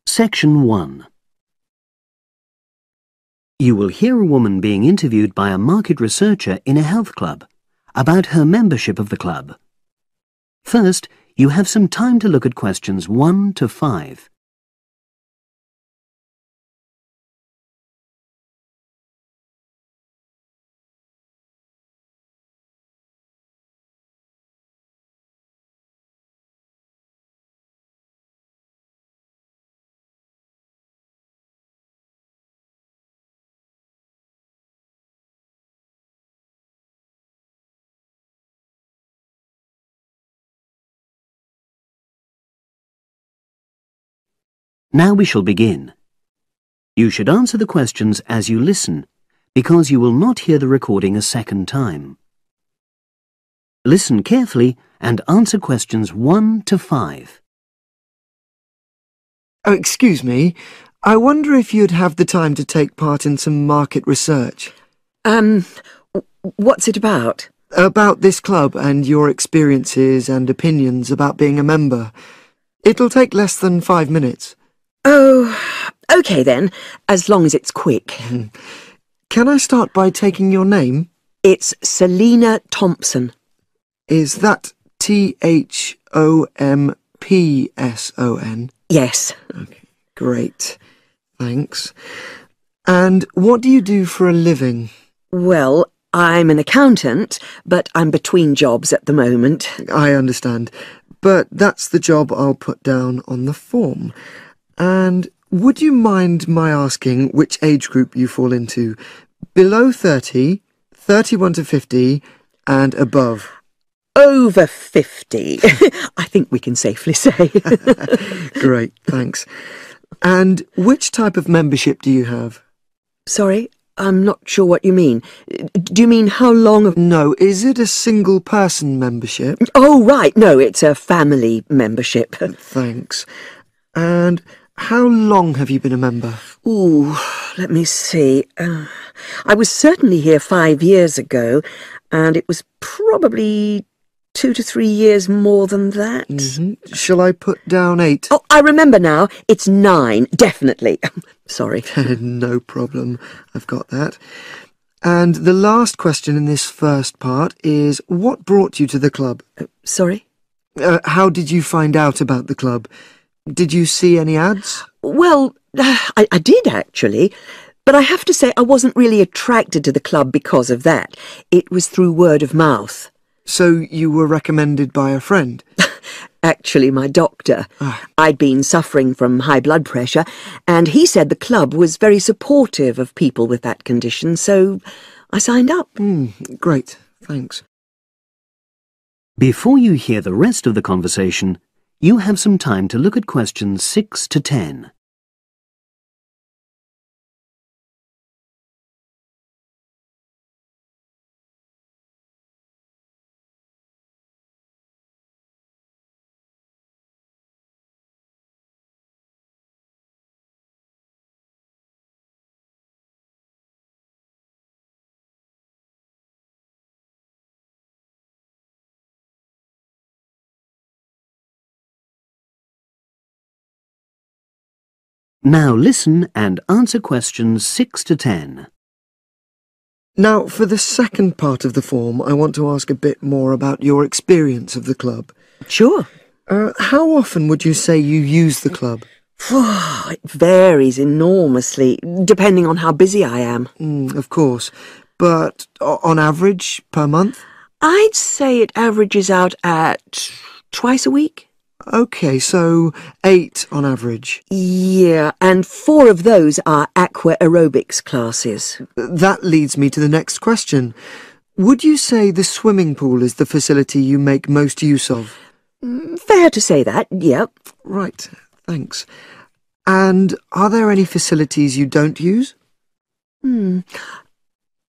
Section 1. You will hear a woman being interviewed by a market researcher in a health club about her membership of the club. First, you have some time to look at questions 1 to 5. Now we shall begin. You should answer the questions as you listen, because you will not hear the recording a second time. Listen carefully and answer questions 1 to 5. Oh, excuse me. I wonder if you'd have the time to take part in some market research. What's it about? About this club and your experiences and opinions about being a member. It'll take less than 5 minutes. Oh, OK then, as long as it's quick. Can I start by taking your name? It's Selina Thompson. Is that Thompson? Yes. Okay, great. Thanks. And what do you do for a living? Well, I'm an accountant, but I'm between jobs at the moment. I understand. But that's the job I'll put down on the form. And would you mind my asking which age group you fall into? Below 30, 31 to 50, and above? Over 50, I think we can safely say. Great, thanks. And which type of membership do you have? Sorry, I'm not sure what you mean. Do you mean how long of... No, is it a single-person membership? Oh, right, no, it's a family membership. Thanks. And how long have you been a member? Ooh, let me see. I was certainly here 5 years ago, and it was probably 2 to 3 years more than that. Shall I put down 8? Oh, I remember now. It's 9, definitely. Sorry. No problem. I've got that. And the last question in this first part is, what brought you to the club? Sorry? How did you find out about the club? Did you see any ads? Well, I did actually, but I have to say I wasn't really attracted to the club because of that. It was through word of mouth. So you were recommended by a friend? Actually, my doctor. I'd been suffering from high blood pressure, and he said the club was very supportive of people with that condition, so I signed up. Great, thanks. Before you hear the rest of the conversation, you have some time to look at questions 6 to 10. Now listen and answer questions 6 to 10. Now, for the second part of the form, I want to ask a bit more about your experience of the club. Sure. How often would you say you use the club? It varies enormously, depending on how busy I am. Of course. But on average, per month? I'd say it averages out at twice a week. OK, so 8 on average. Yeah, and 4 of those are aqua aerobics classes. That leads me to the next question. Would you say the swimming pool is the facility you make most use of? Fair to say that, yep. Right, thanks. And are there any facilities you don't use?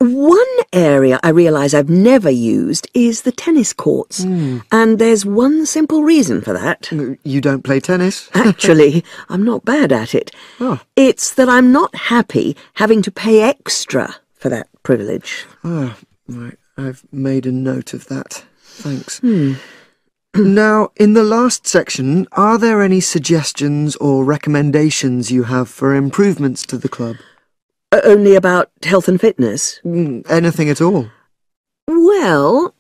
One area I realise I've never used is the tennis courts. And there's one simple reason for that. You don't play tennis? Actually, I'm not bad at it. Oh. It's that I'm not happy having to pay extra for that privilege. Oh, right. I've made a note of that. Thanks. Now, in the last section, are there any suggestions or recommendations you have for improvements to the club? Only about health and fitness? Anything at all? Well,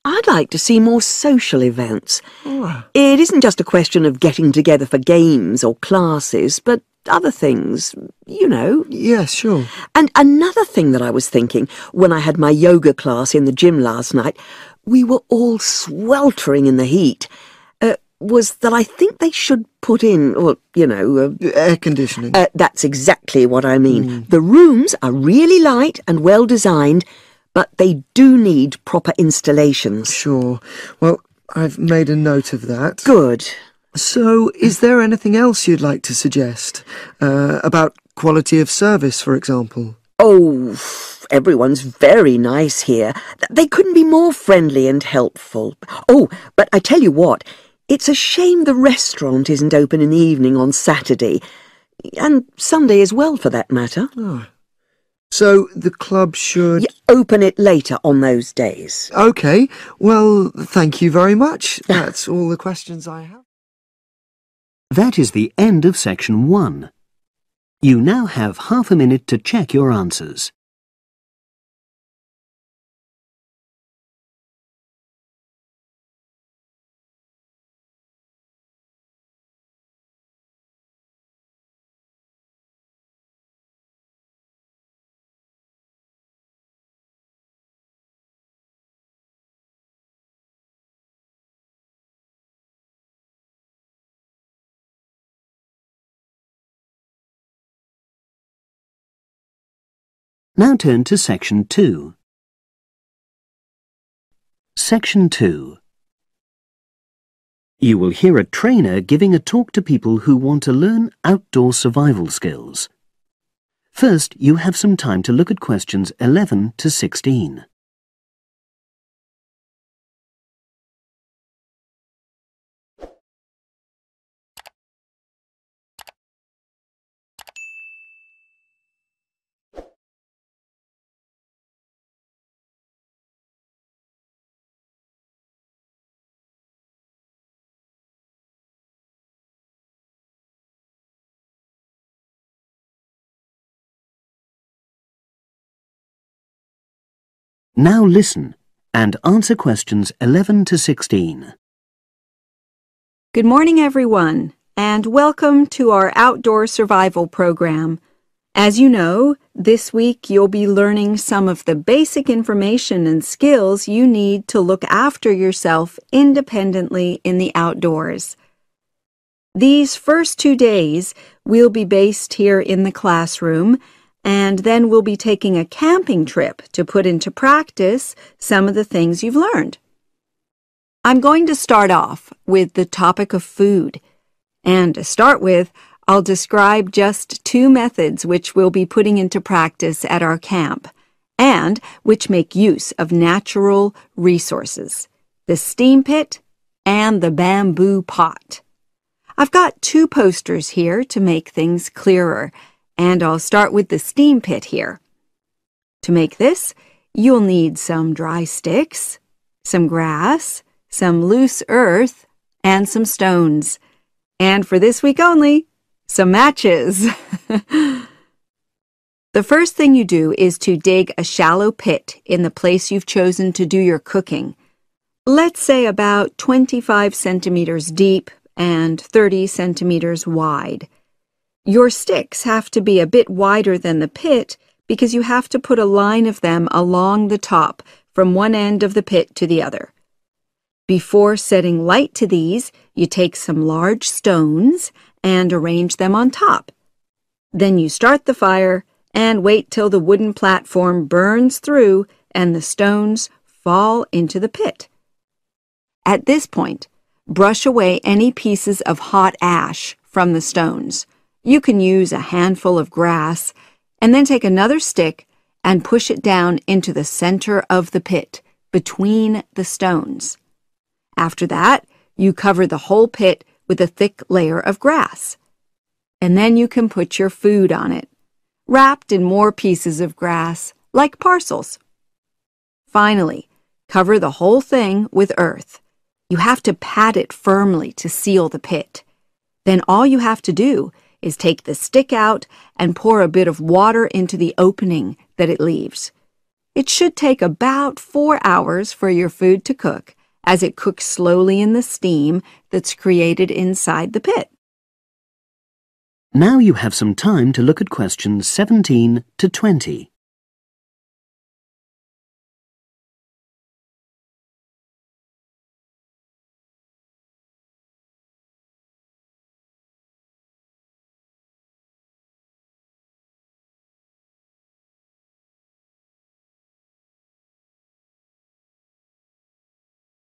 I'd like to see more social events. Oh. It isn't just a question of getting together for games or classes, but other things, you know. Yes, sure. And another thing that I was thinking, when I had my yoga class in the gym last night, we were all sweltering in the heat, was that I think they should put in, well, you know... air conditioning. That's exactly what I mean. The rooms are really light and well designed, but they do need proper installations. Sure. Well, I've made a note of that. Good. So, is there anything else you'd like to suggest? About quality of service, for example? Oh, everyone's very nice here. They couldn't be more friendly and helpful. Oh, but I tell you what, it's a shame the restaurant isn't open in the evening on Saturday, and Sunday as well, for that matter. Oh. So, the club should... open it later on those days. OK. Well, thank you very much. That's all the questions I have. That is the end of section 1. You now have half a minute to check your answers. Now turn to section 2. Section 2. You will hear a trainer giving a talk to people who want to learn outdoor survival skills. First, you have some time to look at questions 11 to 16. Now listen and answer questions 11 to 16. Good morning, everyone, and welcome to our outdoor survival program. As you know, this week you'll be learning some of the basic information and skills you need to look after yourself independently in the outdoors. These first 2 days will be based here in the classroom, and then we'll be taking a camping trip to put into practice some of the things you've learned. I'm going to start off with the topic of food. And to start with, I'll describe just 2 methods which we'll be putting into practice at our camp, and which make use of natural resources, the steam pit and the bamboo pot. I've got 2 posters here to make things clearer, and I'll start with the steam pit here. To make this, you'll need some dry sticks, some grass, some loose earth, and some stones. And for this week only, some matches. The first thing you do is to dig a shallow pit in the place you've chosen to do your cooking. Let's say about 25 centimeters deep and 30 centimeters wide. Your sticks have to be a bit wider than the pit because you have to put a line of them along the top from one end of the pit to the other. Before setting light to these, you take some large stones and arrange them on top. Then you start the fire and wait till the wooden platform burns through and the stones fall into the pit. At this point, brush away any pieces of hot ash from the stones. You can use a handful of grass and then take another stick and push it down into the center of the pit, between the stones. After that, you cover the whole pit with a thick layer of grass. And then you can put your food on it, wrapped in more pieces of grass, like parcels. Finally, cover the whole thing with earth. You have to pat it firmly to seal the pit. Then all you have to do is take the stick out and pour a bit of water into the opening that it leaves. It should take about 4 hours for your food to cook, as it cooks slowly in the steam that's created inside the pit. Now you have some time to look at questions 17 to 20.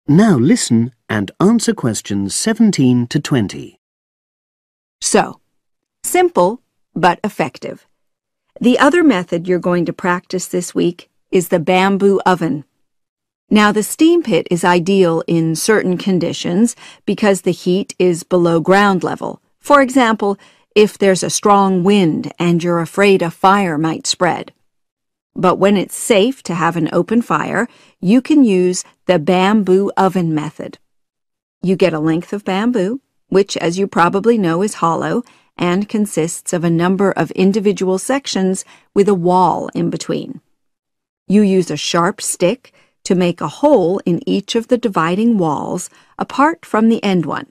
Now listen and answer questions 17 to 20. So, simple but effective. The other method you're going to practice this week is the bamboo oven. Now, the steam pit is ideal in certain conditions because the heat is below ground level. For example, if there's a strong wind and you're afraid a fire might spread. But when it's safe to have an open fire, you can use the bamboo oven method. You get a length of bamboo, which, as you probably know, is hollow and consists of a number of individual sections with a wall in between. You use a sharp stick to make a hole in each of the dividing walls apart from the end one.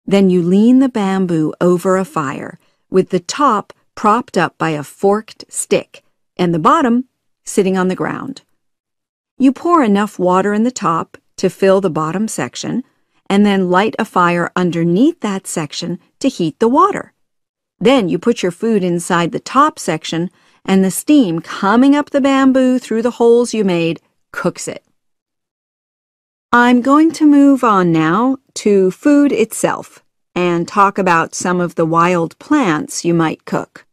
Then you lean the bamboo over a fire, with the top propped up by a forked stick and the bottom sitting on the ground. You pour enough water in the top to fill the bottom section, and then light a fire underneath that section to heat the water. Then you put your food inside the top section, and the steam coming up the bamboo through the holes you made cooks it. I'm going to move on now to food itself and talk about some of the wild plants you might cook.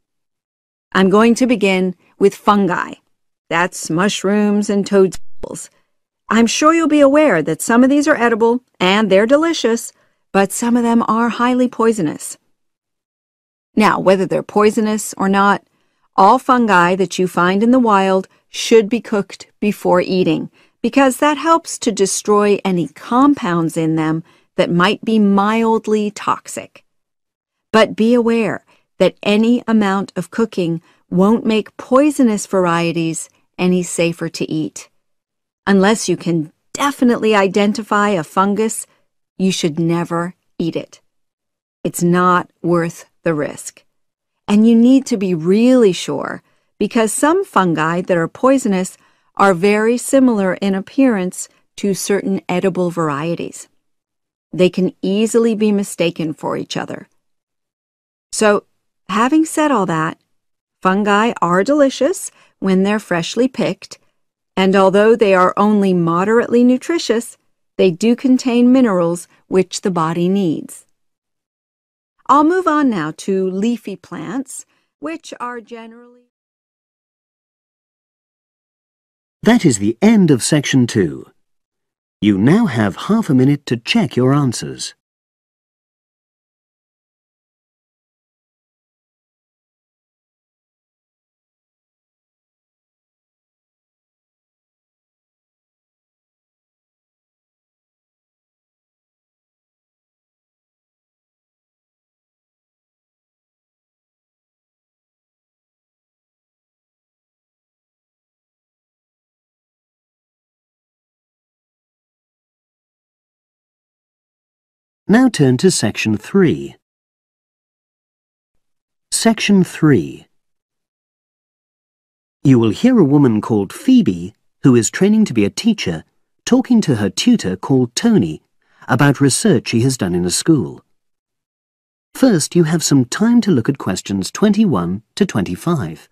I'm going to begin with fungi. That's mushrooms and toadstools. I'm sure you'll be aware that some of these are edible and they're delicious, but some of them are highly poisonous. Now, whether they're poisonous or not, all fungi that you find in the wild should be cooked before eating, because that helps to destroy any compounds in them that might be mildly toxic. But be aware that any amount of cooking won't make poisonous varieties any safer to eat. Unless you can definitely identify a fungus, you should never eat it. It's not worth the risk. And you need to be really sure, because some fungi that are poisonous are very similar in appearance to certain edible varieties. They can easily be mistaken for each other. So, having said all that, fungi are delicious when they're freshly picked, and although they are only moderately nutritious, they do contain minerals which the body needs. I'll move on now to leafy plants, which are generally... That is the end of section 2. You now have half a minute to check your answers. Now turn to section 3. Section 3. You will hear a woman called Phoebe, who is training to be a teacher, talking to her tutor called Tony about research she has done in a school. First, you have some time to look at questions 21 to 25.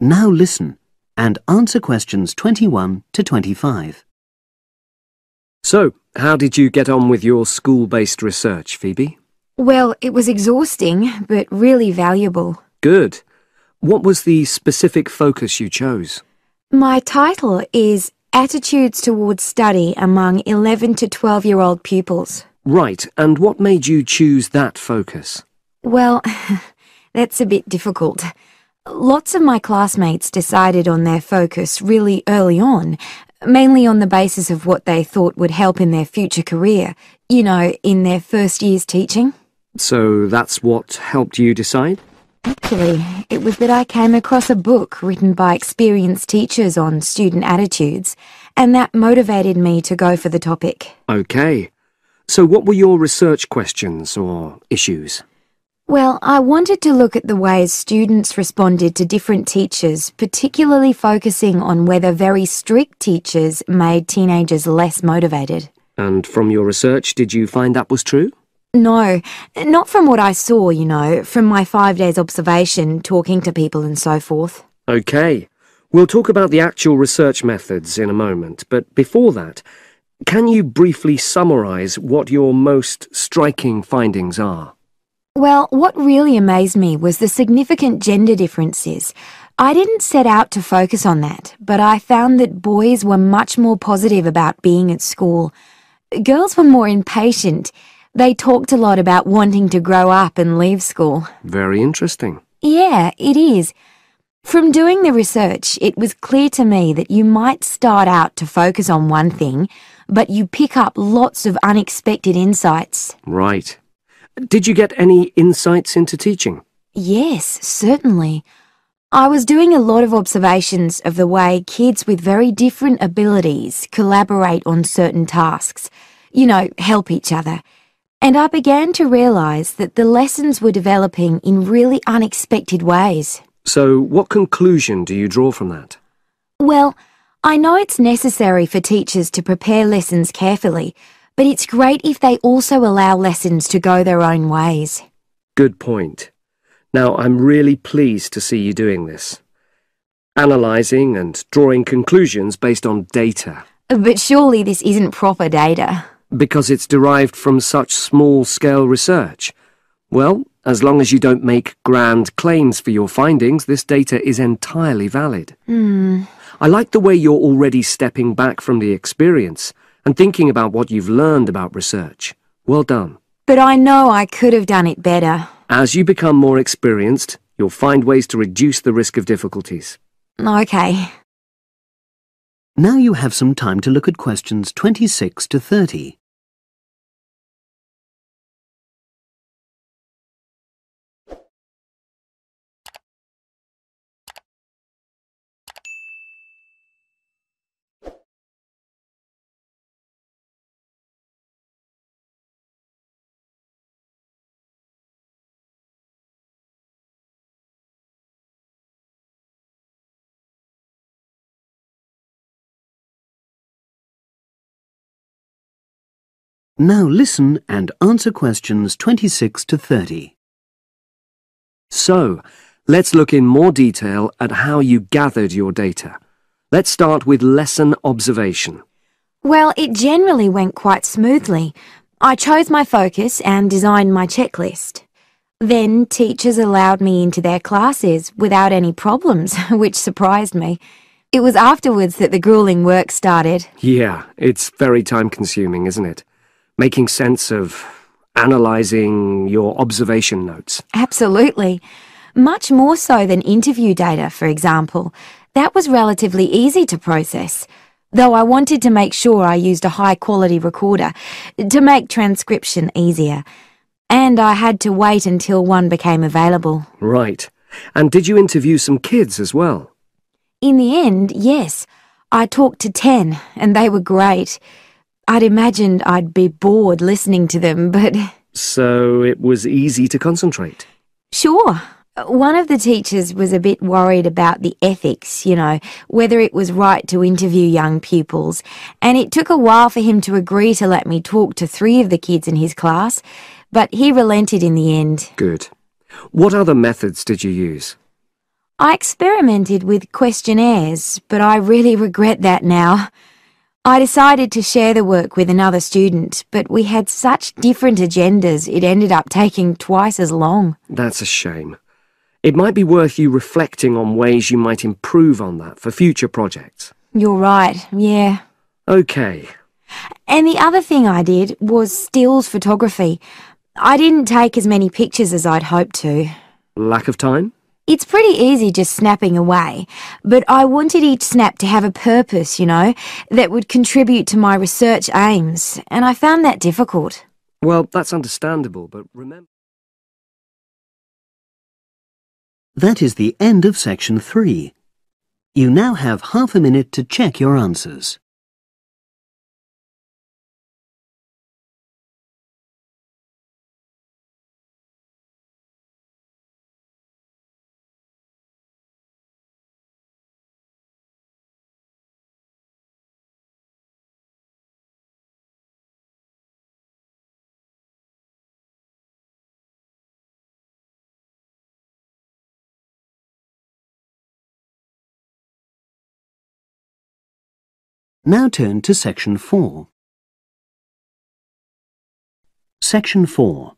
Now listen and answer questions 21 to 25. So, How did you get on with your school-based research, Phoebe? Well, it was exhausting, but really valuable. Good. What was the specific focus you chose? My title is Attitudes Towards Study Among 11 to 12-year-old Pupils. Right, and what made you choose that focus? Well, that's a bit difficult. Lots of my classmates decided on their focus really early on, mainly on the basis of what they thought would help in their future career, in their first year's teaching. So that's what helped you decide? Actually, it was that I came across a book written by experienced teachers on student attitudes, and that motivated me to go for the topic. Okay. So what were your research questions or issues? Well, I wanted to look at the ways students responded to different teachers, particularly focusing on whether very strict teachers made teenagers less motivated. And from your research, did you find that was true? No, not from what I saw, from my 5 days observation, talking to people and so forth. Okay. We'll talk about the actual research methods in a moment, but before that, can you briefly summarise what your most striking findings are? Well, what really amazed me was the significant gender differences. I didn't set out to focus on that, but I found that boys were much more positive about being at school. Girls were more impatient. They talked a lot about wanting to grow up and leave school. Very interesting. Yeah, it is. From doing the research, it was clear to me that you might start out to focus on one thing, but you pick up lots of unexpected insights. Right. Did you get any insights into teaching? Yes, certainly. I was doing a lot of observations of the way kids with very different abilities collaborate on certain tasks, help each other. And I began to realise that the lessons were developing in really unexpected ways. So what conclusion do you draw from that? Well, I know it's necessary for teachers to prepare lessons carefully, but it's great if they also allow lessons to go their own ways. Good point. Now, I'm really pleased to see you doing this. Analysing and drawing conclusions based on data. But surely this isn't proper data. Because it's derived from such small-scale research. Well, as long as you don't make grand claims for your findings, this data is entirely valid. I like the way you're already stepping back from the experience and thinking about what you've learned about research. Well done. But I know I could have done it better. As you become more experienced, you'll find ways to reduce the risk of difficulties. Okay. Now you have some time to look at questions 26 to 30. Now listen and answer questions 26 to 30. So, let's look in more detail at how you gathered your data. Let's start with lesson observation. Well, it generally went quite smoothly. I chose my focus and designed my checklist. Then teachers allowed me into their classes without any problems, which surprised me. It was afterwards that the grueling work started. Yeah, it's very time-consuming, isn't it? Making sense of analysing your observation notes. Absolutely. Much more so than interview data, for example. That was relatively easy to process, though I wanted to make sure I used a high-quality recorder to make transcription easier. And I had to wait until one became available. Right. And did you interview some kids as well? In the end, yes. I talked to 10, and they were great. I'd imagined I'd be bored listening to them, but... So it was easy to concentrate? Sure. One of the teachers was a bit worried about the ethics, whether it was right to interview young pupils, and it took a while for him to agree to let me talk to 3 of the kids in his class, but he relented in the end. Good. What other methods did you use? I experimented with questionnaires, but I really regret that now. I decided to share the work with another student, but we had such different agendas it ended up taking twice as long. That's a shame. It might be worth you reflecting on ways you might improve on that for future projects. You're right, yeah. Okay. And the other thing I did was stills photography. I didn't take as many pictures as I'd hoped to. Lack of time? It's pretty easy just snapping away, but I wanted each snap to have a purpose, that would contribute to my research aims, and I found that difficult. Well, that's understandable, but remember... That is the end of section 3. You now have half a minute to check your answers. Now turn to section 4. Section 4.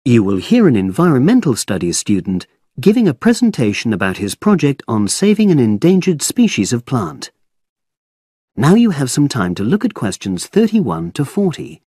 You will hear an environmental studies student giving a presentation about his project on saving an endangered species of plant. Now you have some time to look at questions 31 to 40.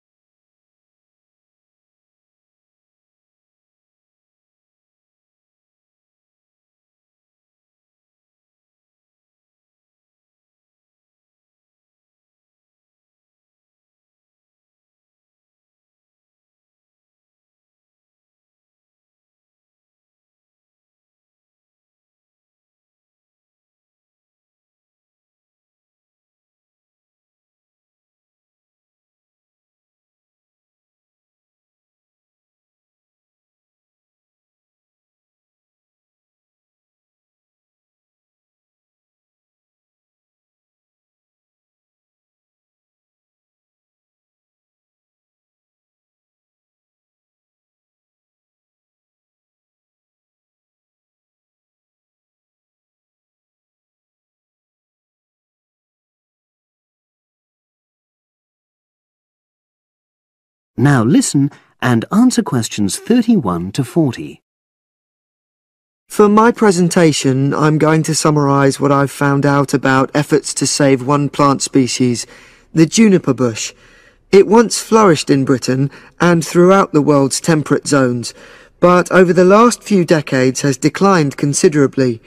Now listen and answer questions 31 to 40. For my presentation, I'm going to summarise what I've found out about efforts to save one plant species, the juniper bush. It once flourished in Britain and throughout the world's temperate zones, but over the last few decades has declined considerably.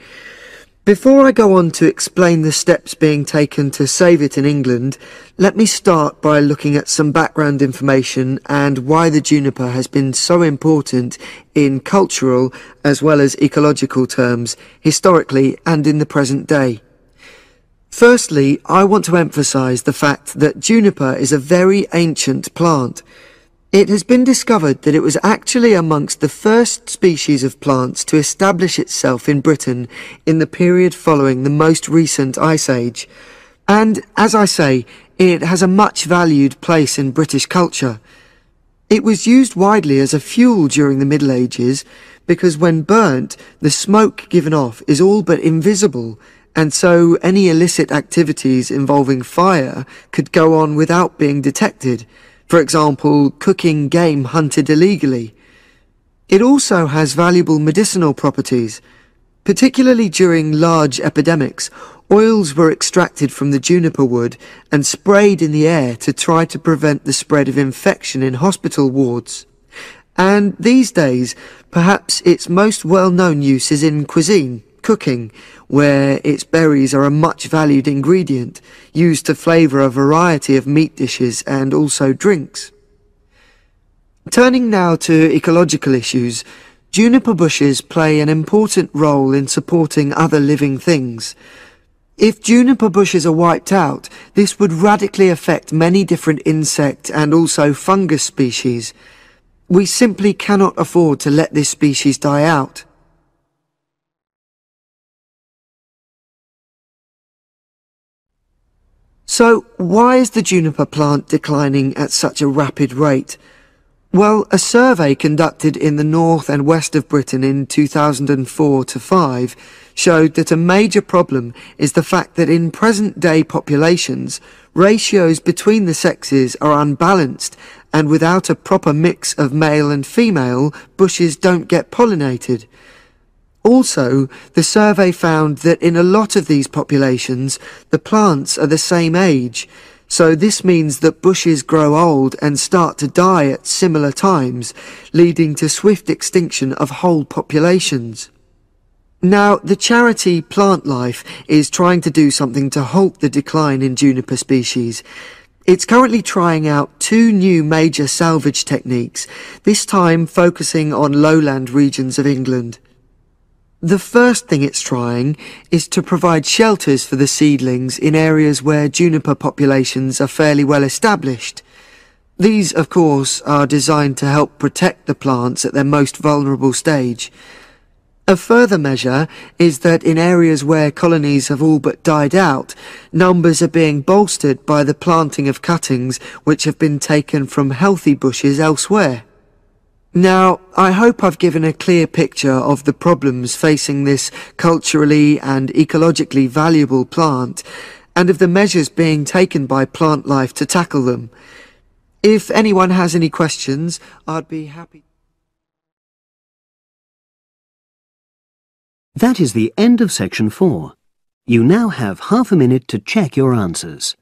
Before I go on to explain the steps being taken to save it in England, let me start by looking at some background information and why the juniper has been so important in cultural as well as ecological terms, historically and in the present day. Firstly, I want to emphasise the fact that juniper is a very ancient plant. It has been discovered that it was actually amongst the first species of plants to establish itself in Britain in the period following the most recent Ice Age. And, as I say, it has a much valued place in British culture. It was used widely as a fuel during the Middle Ages because when burnt, the smoke given off is all but invisible, and so any illicit activities involving fire could go on without being detected. For example, cooking game hunted illegally. It also has valuable medicinal properties. Particularly during large epidemics, oils were extracted from the juniper wood and sprayed in the air to try to prevent the spread of infection in hospital wards. And these days, perhaps its most well-known use is in cuisine, cooking, where its berries are a much valued ingredient, used to flavour a variety of meat dishes and also drinks. Turning now to ecological issues, juniper bushes play an important role in supporting other living things. If juniper bushes are wiped out, this would radically affect many different insect and also fungus species. We simply cannot afford to let this species die out. So, why is the juniper plant declining at such a rapid rate? Well, a survey conducted in the north and west of Britain in 2004 to 5 showed that a major problem is the fact that in present-day populations, ratios between the sexes are unbalanced, and without a proper mix of male and female, bushes don't get pollinated. Also, the survey found that in a lot of these populations, the plants are the same age, so this means that bushes grow old and start to die at similar times, leading to swift extinction of whole populations. Now, the charity Plant Life is trying to do something to halt the decline in juniper species. It's currently trying out 2 new major salvage techniques, this time focusing on lowland regions of England. The first thing it's trying is to provide shelters for the seedlings in areas where juniper populations are fairly well established. These, of course, are designed to help protect the plants at their most vulnerable stage. A further measure is that in areas where colonies have all but died out, numbers are being bolstered by the planting of cuttings which have been taken from healthy bushes elsewhere. Now, I hope I've given a clear picture of the problems facing this culturally and ecologically valuable plant, and of the measures being taken by Plant Life to tackle them. If anyone has any questions, I'd be happy. That is the end of section 4. You now have half a minute to check your answers.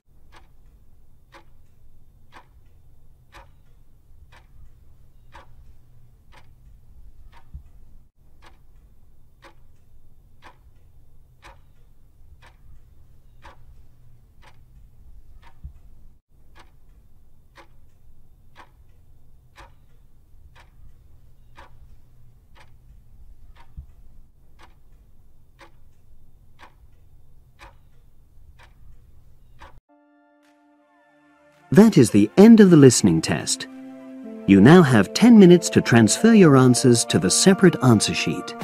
That is the end of the listening test. You now have 10 minutes to transfer your answers to the separate answer sheet.